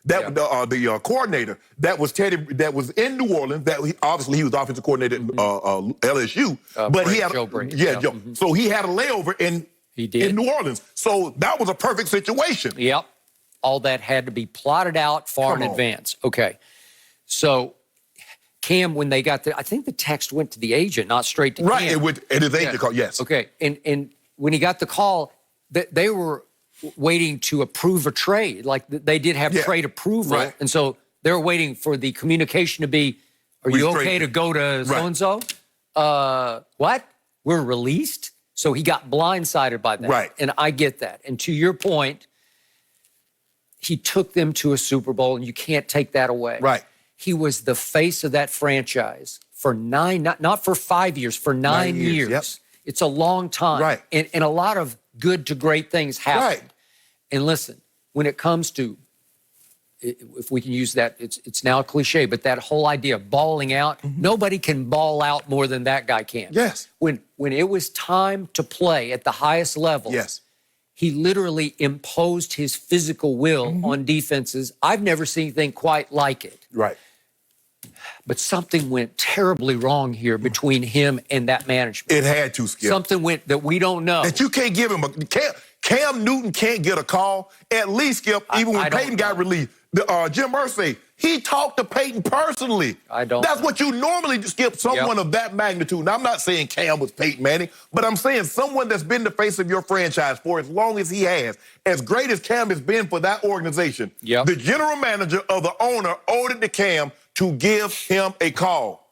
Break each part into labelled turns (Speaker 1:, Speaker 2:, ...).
Speaker 1: That the coordinator that was Teddy, that was in New Orleans. That obviously he was offensive coordinator at LSU, but he had
Speaker 2: Joe Brady.
Speaker 1: Joe. So he had a layover in New Orleans. So that was a perfect situation.
Speaker 2: Yep. All that had to be plotted out far in advance. Okay. So Cam, when they got I think the text went to the agent, not straight to Cam.
Speaker 1: Right. It is agent call. Yes.
Speaker 2: Okay. And when he got the call, they were waiting to approve a trade. Like they did have trade approval.
Speaker 1: Right.
Speaker 2: And so they're waiting for the communication to be, are you okay to go to so-and-so? What? We're released? So he got blindsided by that.
Speaker 1: Right.
Speaker 2: And I get that. And to your point, he took them to a Super Bowl, and you can't take that away.
Speaker 1: Right.
Speaker 2: He was the face of that franchise for not for 5 years, for 9 years.
Speaker 1: Yep.
Speaker 2: It's a long time.
Speaker 1: Right.
Speaker 2: And a lot of good to great things happened.
Speaker 1: Right.
Speaker 2: And listen, when it comes to, if we can use that, it's now a cliche, but that whole idea of balling out, nobody can ball out more than that guy can.
Speaker 1: Yes.
Speaker 2: When it was time to play at the highest level,
Speaker 1: yes,
Speaker 2: he literally imposed his physical will on defenses. I've never seen anything quite like it.
Speaker 1: Right.
Speaker 2: But something went terribly wrong here between him and that management.
Speaker 1: It had to, Skip.
Speaker 2: Something went that we don't know.
Speaker 1: That you can't give him Cam Newton can't get a call. At least, Skip, even when Peyton got released, Jim Irsay, he talked to Peyton personally. That's what you normally skip, someone of that magnitude. Now, I'm not saying Cam was Peyton Manning, but I'm saying someone that's been the face of your franchise for as long as he has, as great as Cam has been for that organization, the general manager of the owner owed it to Cam to give him a call.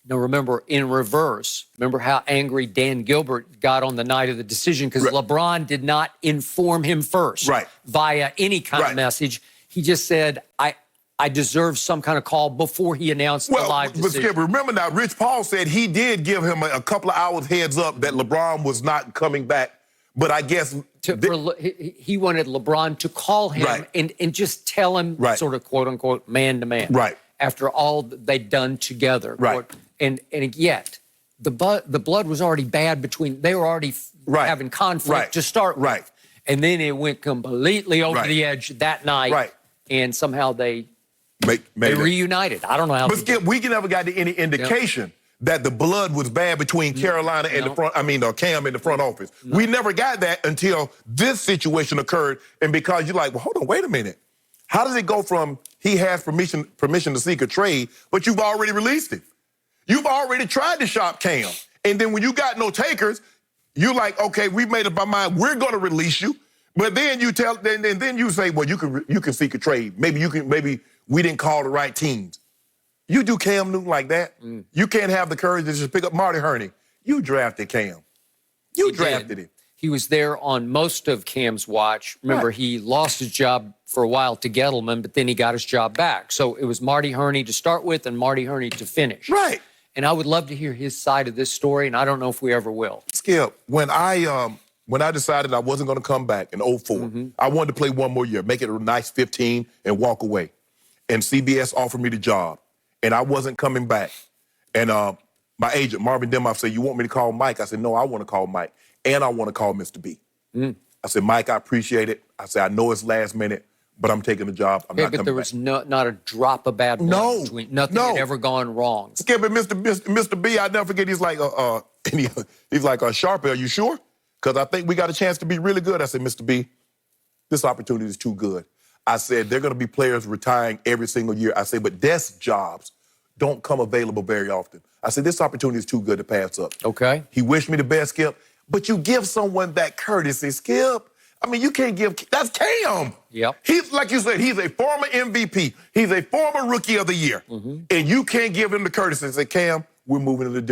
Speaker 2: Now, remember, in reverse, remember how angry Dan Gilbert got on the night of the decision because LeBron did not inform him first via any kind of message. He just said, I deserve some kind of call before he announced the live decision.
Speaker 1: But Skip, remember now, Rich Paul said he did give him a couple of hours heads up that LeBron was not coming back. But I guess
Speaker 2: he wanted LeBron to call him and just tell him sort of quote unquote man to man.
Speaker 1: Right.
Speaker 2: After all they'd done together.
Speaker 1: Right.
Speaker 2: And yet the blood was already bad between, they were already having conflict to start with.
Speaker 1: Right.
Speaker 2: And then it went completely over the edge that night.
Speaker 1: Right.
Speaker 2: And somehow they
Speaker 1: made
Speaker 2: reunited. I don't know how.
Speaker 1: But Skip, we never got any indication that the blood was bad between Carolina and the front. I mean, Cam in the front office. We never got that until this situation occurred, and because you're like, well, hold on, wait a minute. How does it go from he has permission to seek a trade, but you've already released him? You've already tried to shop Cam, and then when you got no takers, you're like, okay, we made up our mind. We're going to release you. But then you then you say, well, you can seek a trade. Maybe we didn't call the right teams. You do Cam Newton like that, you can't have the courage to just pick up Marty Hurney. You drafted Cam. You drafted him.
Speaker 2: He was there on most of Cam's watch. Remember, he lost his job for a while to Gettleman, but then he got his job back. So it was Marty Hurney to start with and Marty Hurney to finish.
Speaker 1: Right.
Speaker 2: And I would love to hear his side of this story, and I don't know if we ever will.
Speaker 1: Skip, when I decided I wasn't going to come back in 04, I wanted to play one more year, make it a nice 15 and walk away. And CBS offered me the job, and I wasn't coming back. And my agent, Marvin Demoff, said, you want me to call Mike? I said, no, I want to call Mike, and I want to call Mr. B. I said, Mike, I appreciate it. I said, I know it's last minute, but I'm taking the job. I'm not coming back.
Speaker 2: But there was not a drop of bad blood between. Nothing had ever gone wrong.
Speaker 1: Skip, and Mr. B, I'll never forget, he's like, Sharpie, are you sure? Because I think we got a chance to be really good. I said, Mr. B, this opportunity is too good. I said, there are going to be players retiring every single year. I said, but desk jobs don't come available very often. I said, this opportunity is too good to pass up.
Speaker 2: Okay.
Speaker 1: He wished me the best, Skip. But you give someone that courtesy, Skip. I mean, you can't give, that's Cam.
Speaker 2: Yep.
Speaker 1: He's, like you said, he's a former MVP. He's a former Rookie of the Year. And you can't give him the courtesy and say, Cam, we're moving in a different